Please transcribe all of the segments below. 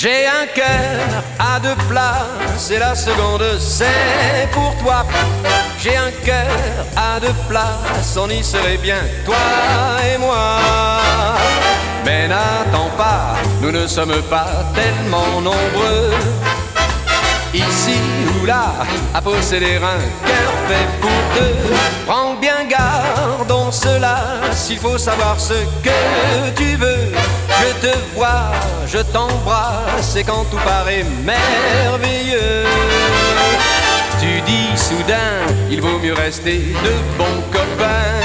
J'ai un cœur à deux places et la seconde c'est pour toi. J'ai un cœur à deux places, on y serait bien, toi et moi. Mais n'attends pas, nous ne sommes pas tellement nombreux. Ici ou là, à posséder un cœur fait pour deux. Prends bien garde, on se lasse, s'il faut savoir ce que tu veux. Je te vois, je t'embrasse, et quand tout paraît merveilleux, tu dis soudain, il vaut mieux rester de bons copains.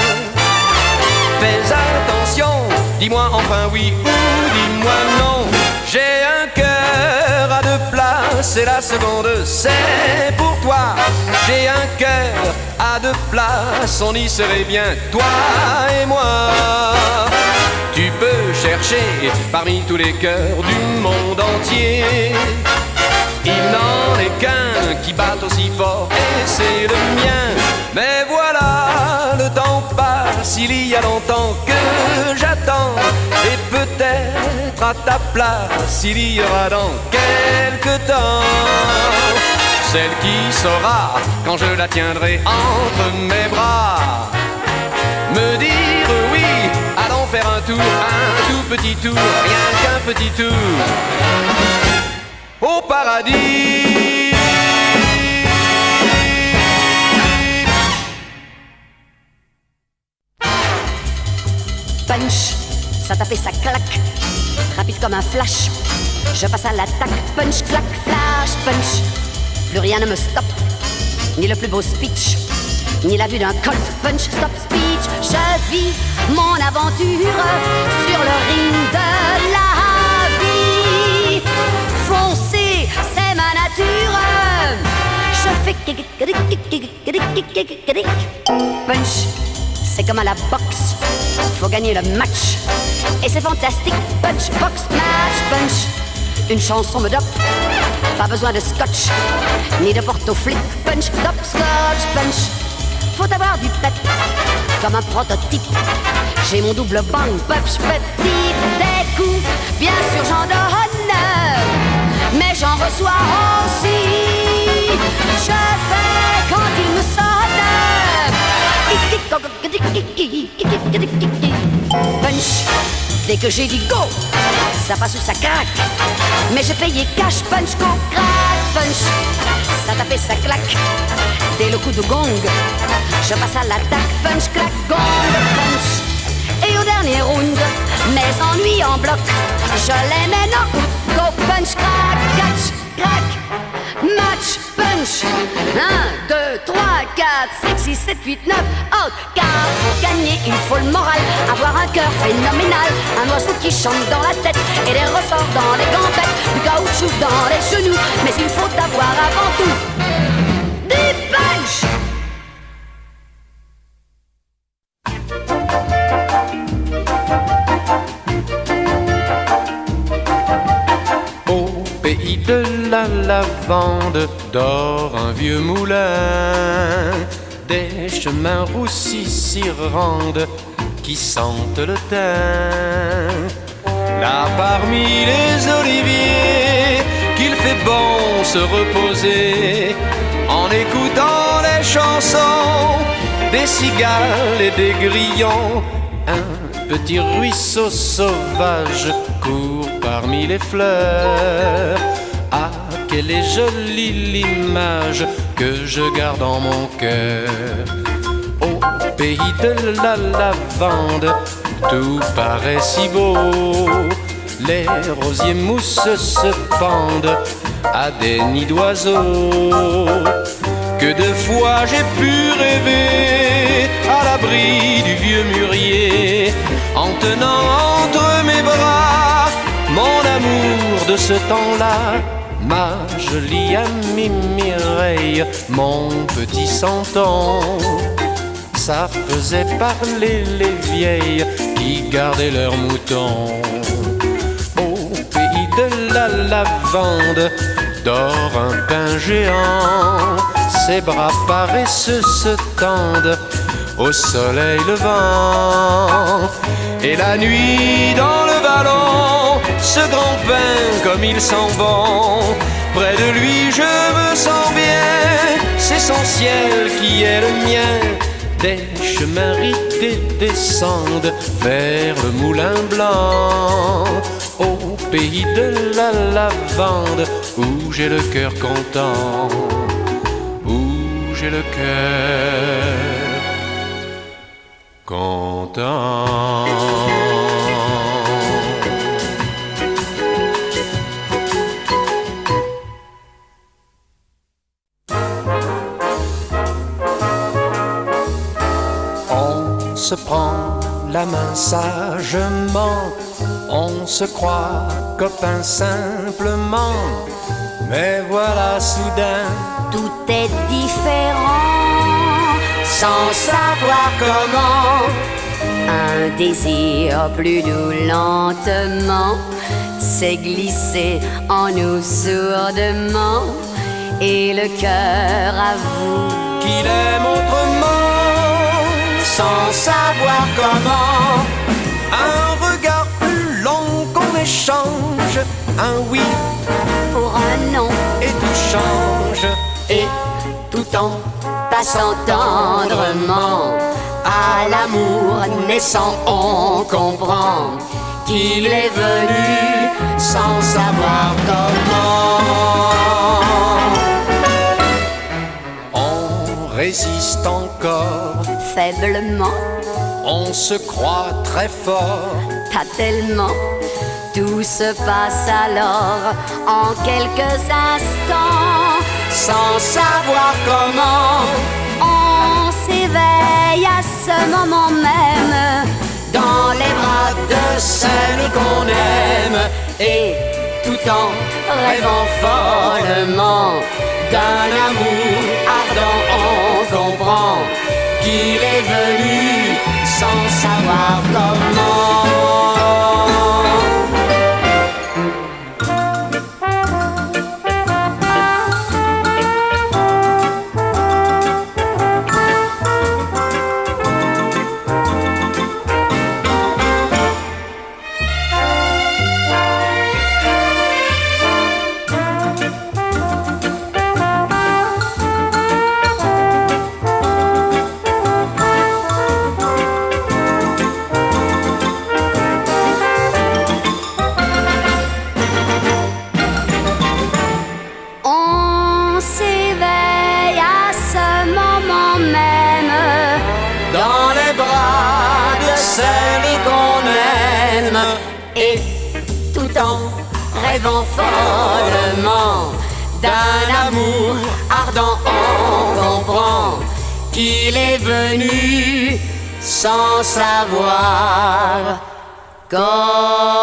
Fais attention, dis-moi enfin oui ou dis-moi non. J'ai un cœur à deux places et la seconde c'est pour toi. J'ai un cœur à deux places, on y serait bien, toi et moi. Tu peux chercher parmi tous les cœurs du monde entier. Il n'en est qu'un qui bat aussi fort et c'est le mien. Mais voilà, le temps passe, il y a longtemps que j'attends. Et peut-être à ta place, il y aura dans quelque temps celle qui saura, quand je la tiendrai entre mes bras, me dire oui, allons faire un tour, un tout petit tour, rien qu'un petit tour au paradis. Punch, ça tapait, ça claque, rapide comme un flash. Je passe à l'attaque, punch, clac, flash, punch. Plus rien ne me stoppe, ni le plus beau speech, ni la vue d'un colt, punch, stop, speech. Je vis mon aventure sur le ring de la vie. Foncer, c'est ma nature. Je fais punch, c'est comme à la boxe, faut gagner le match. Et c'est fantastique, punch, box, match, punch. Une chanson me dope, pas besoin de scotch, ni de porto-flip, punch, top, scotch, punch. Faut avoir du pep, comme un prototype. J'ai mon double bang, punch, petit, des coups, bien sûr j'en donne, mais j'en reçois aussi. Je fais quand il me sonne. Punch, dès que j'ai dit go, ça passe ou ça craque. Mais j'ai payé cash, punch, go, crack, punch. Ça tapait, ça claque, dès le coup de gong, je passe à l'attaque, punch, clac, gong, punch. Et au dernier round, mes ennuis en bloc, je les mène en coup, go, punch, crack, catch, crack, match, punch. 1, 2, 3, 4, 5, 6, 7, 8, 9, out. Car pour gagner il faut le moral, avoir un cœur phénoménal, un oiseau qui chante dans la tête et des ressorts dans les gambettes, du caoutchouc dans les genoux, mais il faut avoir avant tout des punch. Pays de la lavande dort un vieux moulin, des chemins roussis s'y rendent qui sentent le thym. Là parmi les oliviers qu'il fait bon se reposer en écoutant les chansons des cigales et des grillons. Un petit ruisseau sauvage court parmi les fleurs. Ah, quelle est jolie l'image que je garde en mon cœur. Au pays de la lavande, tout paraît si beau. Les rosiers mousses se pendent à des nids d'oiseaux. Que de fois j'ai pu rêver à l'abri du vieux mûrier, en tenant entre mes bras mon amour de ce temps-là, ma jolie amie Mireille, mon petit santon. Ça faisait parler les vieilles qui gardaient leurs moutons. Au pays de la lavande dort un pin géant, ses bras paresseux se tendent au soleil levant. Et la nuit dans le vallon ce grand pain comme il sent bon. Près de lui je me sens bien, c'est son ciel qui est le mien. Des chemins ridés descendent vers le moulin blanc, au pays de la lavande, où j'ai le cœur content, où j'ai le cœur content. On se prend la main sagement, on se croit copains simplement, mais voilà soudain tout est différent, sans savoir comment. Un désir plus doux lentement s'est glissé en nous sourdement, et le cœur avoue qu'il aime autrement, sans savoir comment. Un regard plus long qu'on échange, un oui Pour un non, et tout change. et tout en passant tendrement à l'amour naissant, on comprend qu'il est venu sans savoir comment. On résiste encore, Faiblement, on se croit très fort, pas tellement. Tout se passe alors en quelques instants, sans savoir comment. On s'éveille à ce moment même, dans les bras de celui qu'on aime, et tout en rêvant follement d'un amour ardent, on comprend qu'il est venu sans savoir comment. Et tout en rêvant follement d'un amour ardent, on comprend qu'il est venu sans savoir comment.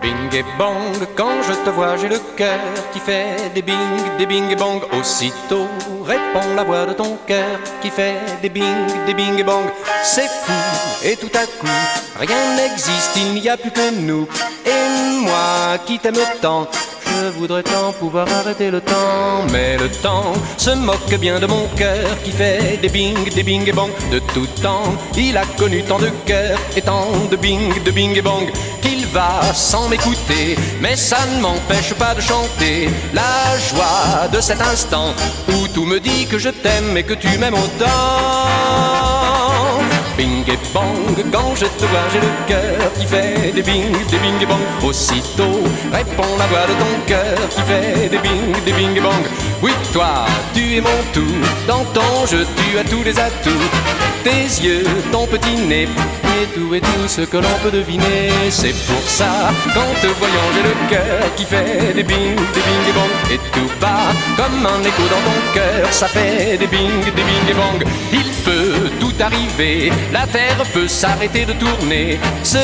Bing et bong, quand je te vois, j'ai le cœur qui fait des bing et bong. Aussitôt répond la voix de ton cœur qui fait des bing et bong. C'est fou, et tout à coup, rien n'existe, il n'y a plus que nous. Et moi qui t'aime tant, je voudrais tant pouvoir arrêter le temps. Mais le temps se moque bien de mon cœur qui fait des bing et bong. De tout temps, il a connu tant de cœurs et tant de bing et bong, qu'il va sans m'écouter, mais ça ne m'empêche pas de chanter la joie de cet instant où tout me dit que je t'aime et que tu m'aimes autant. Bing et bong, quand je te vois, j'ai le cœur qui fait des bing et bong. Aussitôt répond la voix de ton cœur qui fait des bing et bong. Oui, toi, tu es mon tout, dans ton jeu tu as tous les atouts. Tes yeux, ton petit nez, et tout ce que l'on peut deviner. C'est pour ça qu'en te voyant j'ai le cœur qui fait des bing et bong. Et tout bas, comme un écho dans ton cœur, ça fait des bing et bong. Il peut tout arriver, la terre peut s'arrêter de tourner. Ce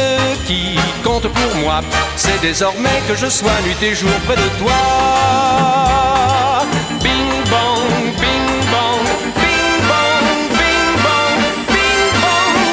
qui compte pour moi, c'est désormais que je sois nuit et jour près de toi. Bing bong, bing bong, bing bong, bing bong, bing bong,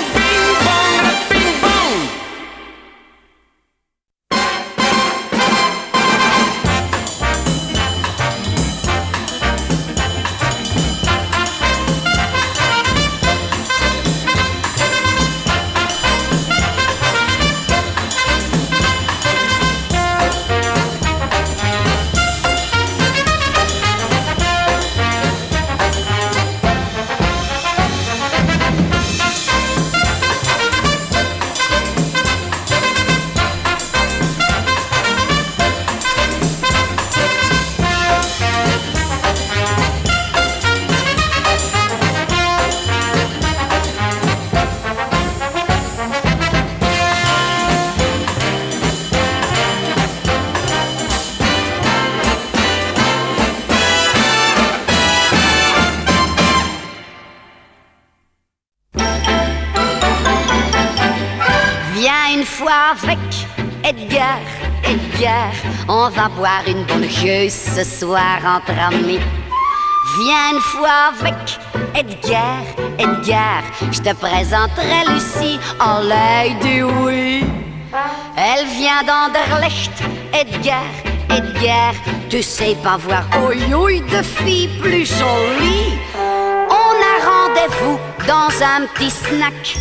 Viens une fois avec Edgar, Edgar, on va boire une bonne gueuse ce soir entre amis. Viens une fois avec Edgar, Edgar, je te présenterai Lucie, oh l'œil du oui. Elle vient d'Anderlecht, Edgar, Edgar, tu sais pas voir oi de fille plus jolie. On a rendez-vous dans un petit snack,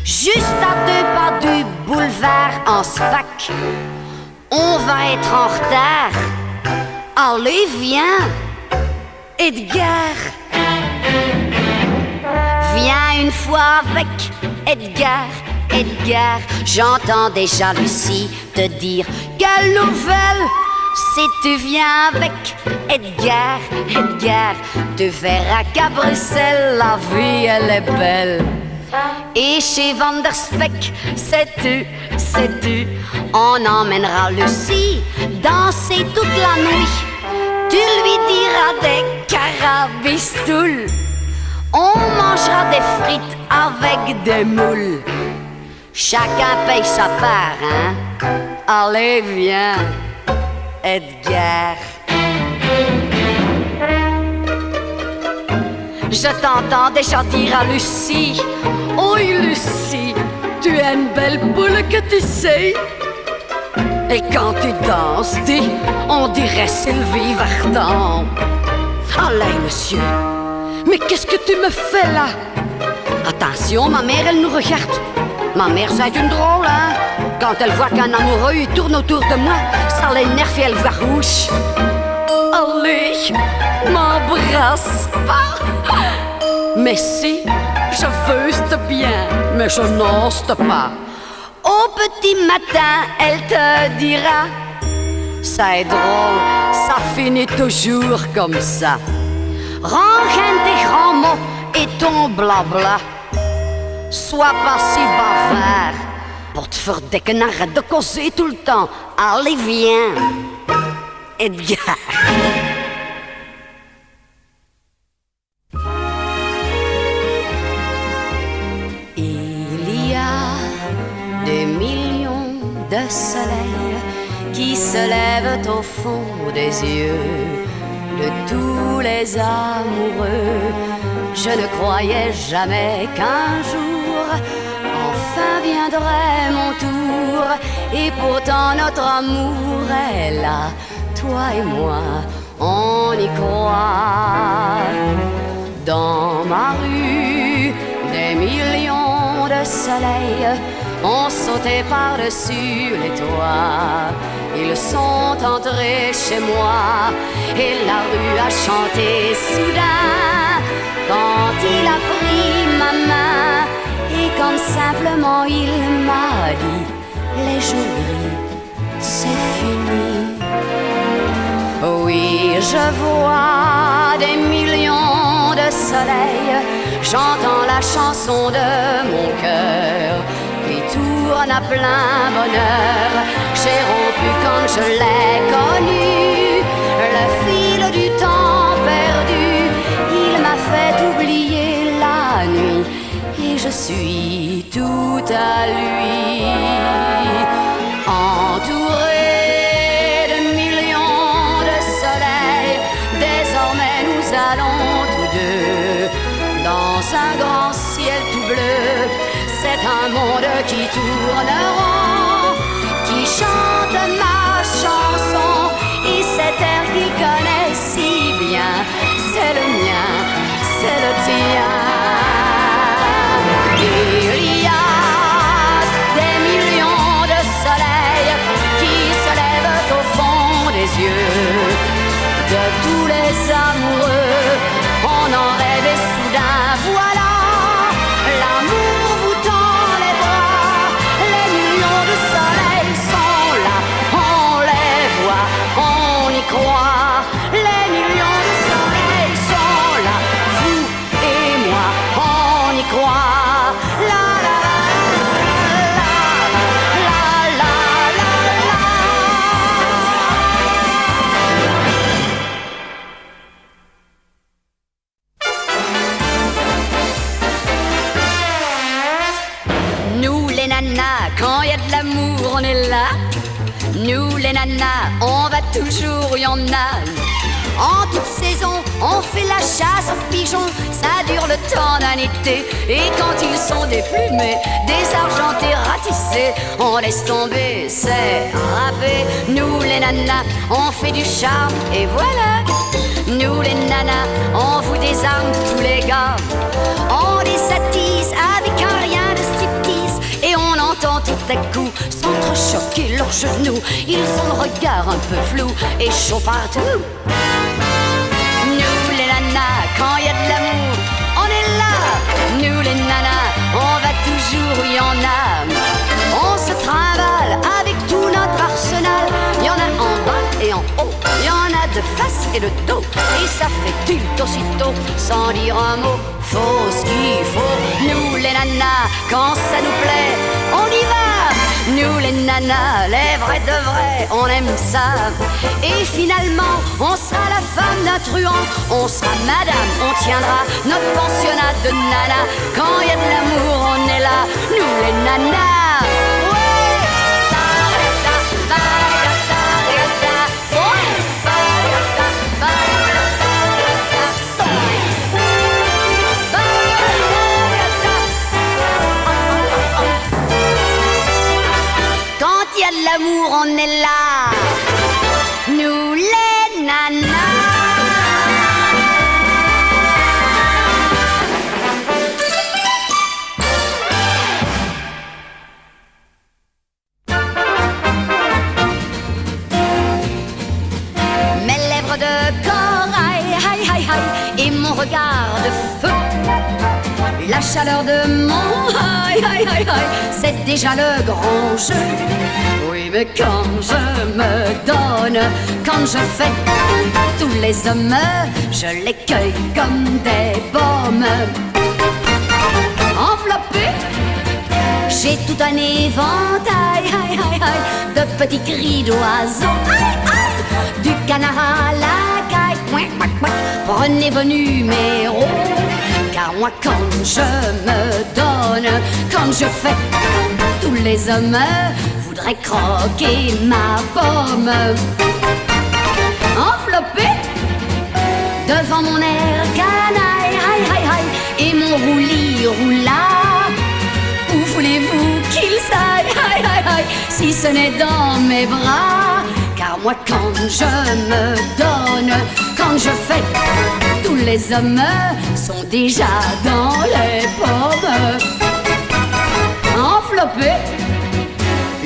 juste à 2 pas du boulevard en SPAC. On va être en retard, allez viens, Edgar. Viens une fois avec Edgar, Edgar, j'entends déjà Lucie te dire quelle nouvelle. Si tu viens avec Edgar, Edgar, tu verras qu'à Bruxelles la vie elle est belle. Et chez Van der Speck, sais-tu, on emmènera Lucie danser toute la nuit. Tu lui diras des carabistoules, on mangera des frites avec des moules. Chacun paye sa part, hein? Allez, viens, Edgar. Je t'entends déjà dire à Lucie, oh Lucie, tu es une belle boule que tu sais. Et quand tu danses, dis, on dirait Sylvie Vartan. Allez, monsieur, mais qu'est-ce que tu me fais là? Attention, ma mère, elle nous regarde. Ma mère, c'est une drôle, hein? Quand elle voit qu'un amoureux, il tourne autour de moi, ça l'énerve et elle voit rouge. Allez, m'embrasse pas. Mais si, je veux bien, mais je n'ose pas. Au petit matin, elle te dira, ça est drôle, ça finit toujours comme ça. Range tes grands mots et ton blabla. Sois pas si bavard, pour te faire dekken, arrête de causer tout le temps. Allez, viens, Edgar. Il y a des millions de soleils qui se lèvent au fond des yeux de tous les amoureux. Je ne croyais jamais qu'un jour enfin viendrait mon tour. Et pourtant notre amour est là, toi et moi, on y croit. Dans ma rue, des millions de soleils ont sauté par-dessus les toits. Ils sont entrés chez moi et la rue a chanté soudain. Quand il a pris ma main et comme simplement il m'a dit, les jours gris, c'est fini. Oui, je vois des millions de soleils, j'entends la chanson de mon cœur qui tourne à plein bonheur. J'ai rompu comme je l'ai connu, le fil du temps perdu. Il m'a fait oublier la nuit et je suis tout à lui. Entouré de millions de soleils, désormais nous allons tous deux dans un grand ciel tout bleu. C'est un monde qui tourne rond, qui chante ma chanson. Et cet air qu'il connaît si bien, c'est le mien, c'est le tien. Il y a des millions de soleils qui se lèvent au fond des yeux de tous les amoureux. On en rêve et soudain, voilà, l'amour vous tend les bras. Les millions nanas, on va toujours, il y en a. En toute saison, on fait la chasse aux pigeons. Ça dure le temps d'un été. Et quand ils sont déplumés, désargentés, ratissés, on laisse tomber, c'est râpé. Nous les nanas, on fait du charme et voilà. Nous les nanas, on vous désarme tous les gars. On les attise avec un rien de striptease. Et on entend tout à coup s'entrechoquer leurs genoux. Ils ont le regard un peu flou et chaud partout. Nous les nanas, quand y a de l'amour, on est là. Nous les nanas, on va toujours où y en a. On se trimballe avec tout notre arsenal. Y en a en bas et en haut, y en a de face et de dos. Et ça fait tilt aussitôt, sans dire un mot. Faut ce qu'il faut. Nous les nanas, quand ça nous plaît, on y va. Nous les nanas, les vrais de vrais, on aime ça. Et finalement, on sera la femme d'un truand. On sera madame, on tiendra notre pensionnat de nana. Quand y a de l'amour, on est là. Nous les nanas. Ouais. Quand y a de l'amour, on est là. Nous les nanas. De corail, aïe, aïe, aïe, et mon regard de feu. La chaleur de mon aïe, aïe, aïe, aïe, c'est déjà le grand jeu. Oui, mais quand je me donne, quand je fais tous les hommes, je les cueille comme des pommes. Enveloppé, j'ai tout un éventail, aïe, aïe, aïe, de petits cris d'oiseaux. Aïe, aïe, du canard à la caille, couin, couin, couin. Prenez vos numéros, car moi quand je me donne, quand je fais, tous les hommes voudraient croquer ma pomme. Enveloppé, devant mon air canaille, aïe, aïe, aïe, et mon roulis-roula. Où voulez-vous qu'ils aillent, aïe, aïe, aïe, si ce n'est dans mes bras? Car moi quand je me donne, quand je fais, tous les hommes sont déjà dans les pommes. Enveloppé,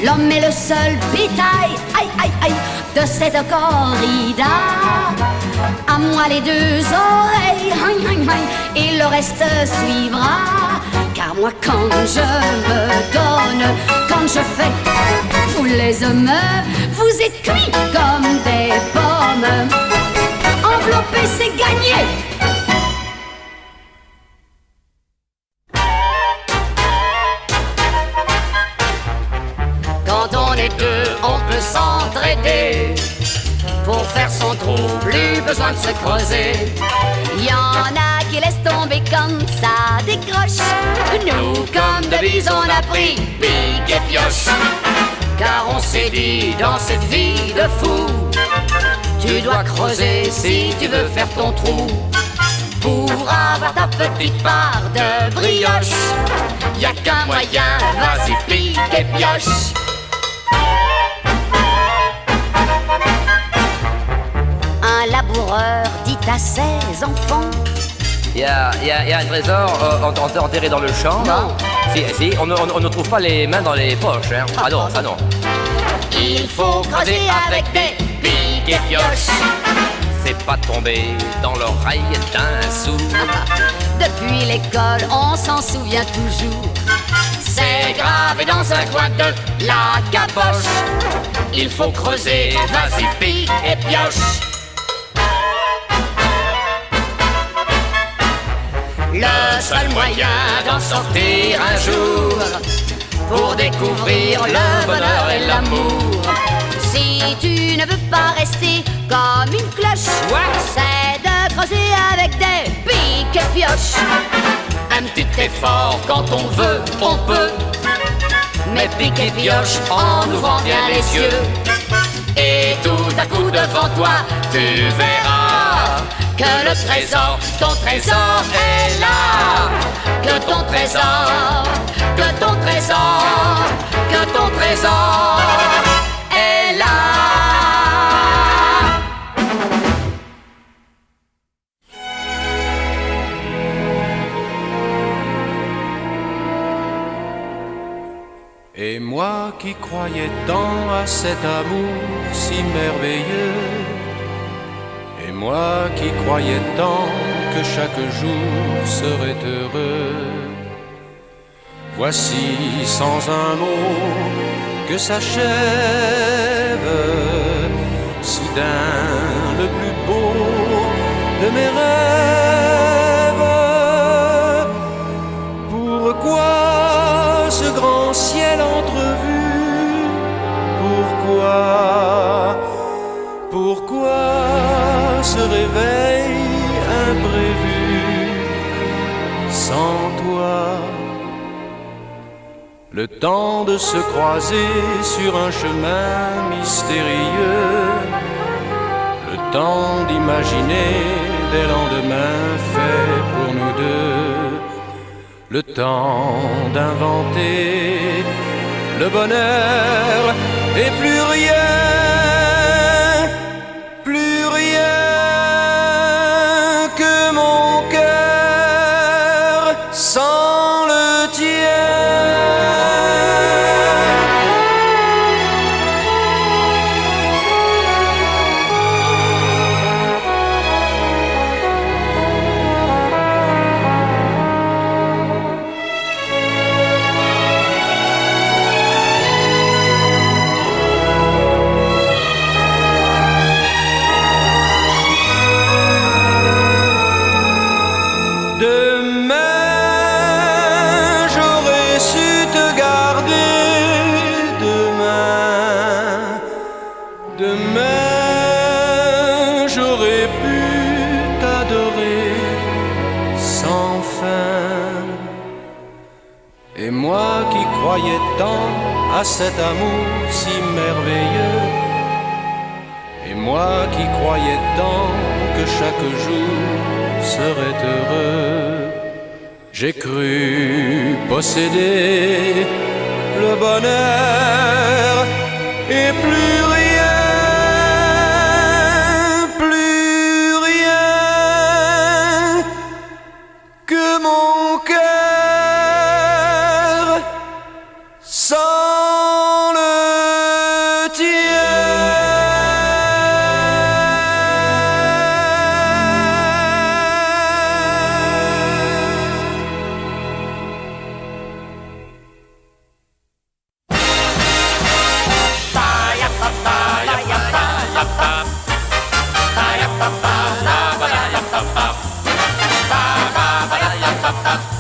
l'homme est le seul bétail, aïe, aïe, aïe, de cette corrida. À moi les deux oreilles, aïe, aïe, aïe, et le reste suivra. Car moi quand je me donne, quand je fais, vous les hommes, vous êtes cuits comme des pommes. Enveloppé, c'est gagné. Quand on est deux, on peut s'entraider. Pour faire son trou, plus besoin de se creuser. Y en a qui laissent tomber comme ça décroche. Nous, comme devise, on a pris pique et pioche. Car on s'est dit dans cette vie de fou, tu dois creuser si tu veux faire ton trou. Pour avoir ta petite part de brioche, y a qu'un moyen, vas-y pique et pioche. Un laboureur dit à ses enfants: Il y a un trésor enterré dans le champ. Non. Si, on ne trouve pas les mains dans les poches. Hein. Ah non, ça non. Il faut creuser avec des piques et pioches. Fais pas tomber dans l'oreille d'un sourd. Depuis l'école, on s'en souvient toujours. C'est gravé dans un coin de la capoche. Il faut creuser, vas-y pique et pioche. Le seul moyen d'en sortir un jour, pour découvrir le bonheur et l'amour. Si tu ne veux pas rester comme une cloche, c'est de creuser avec des piques et pioches. Un petit effort, quand on veut, on peut. Mais pique et pioche en ouvrant bien les yeux. Et et tout à coup devant toi, tu verras que le trésor, ton trésor est là. Que ton trésor, que ton trésor, que ton trésor est là. Et moi qui croyais tant à cet amour si merveilleux, et moi qui croyais tant que chaque jour serait heureux, voici sans un mot que s'achève soudain le plus beau de mes rêves. Pourquoi ce grand ciel entrevu? Pourquoi ce réveil imprévu sans toi? Le temps de se croiser sur un chemin mystérieux, le temps d'imaginer des lendemains faits pour nous deux, le temps d'inventer le bonheur et plus rien que mon cœur sans le tien. Demain, j'aurais pu t'adorer sans fin. Et moi qui croyais tant à cet amour si merveilleux, et moi qui croyais tant que chaque jour serait heureux, j'ai cru posséder le bonheur et plus rien que mon cœur sans le tien. Ba ba da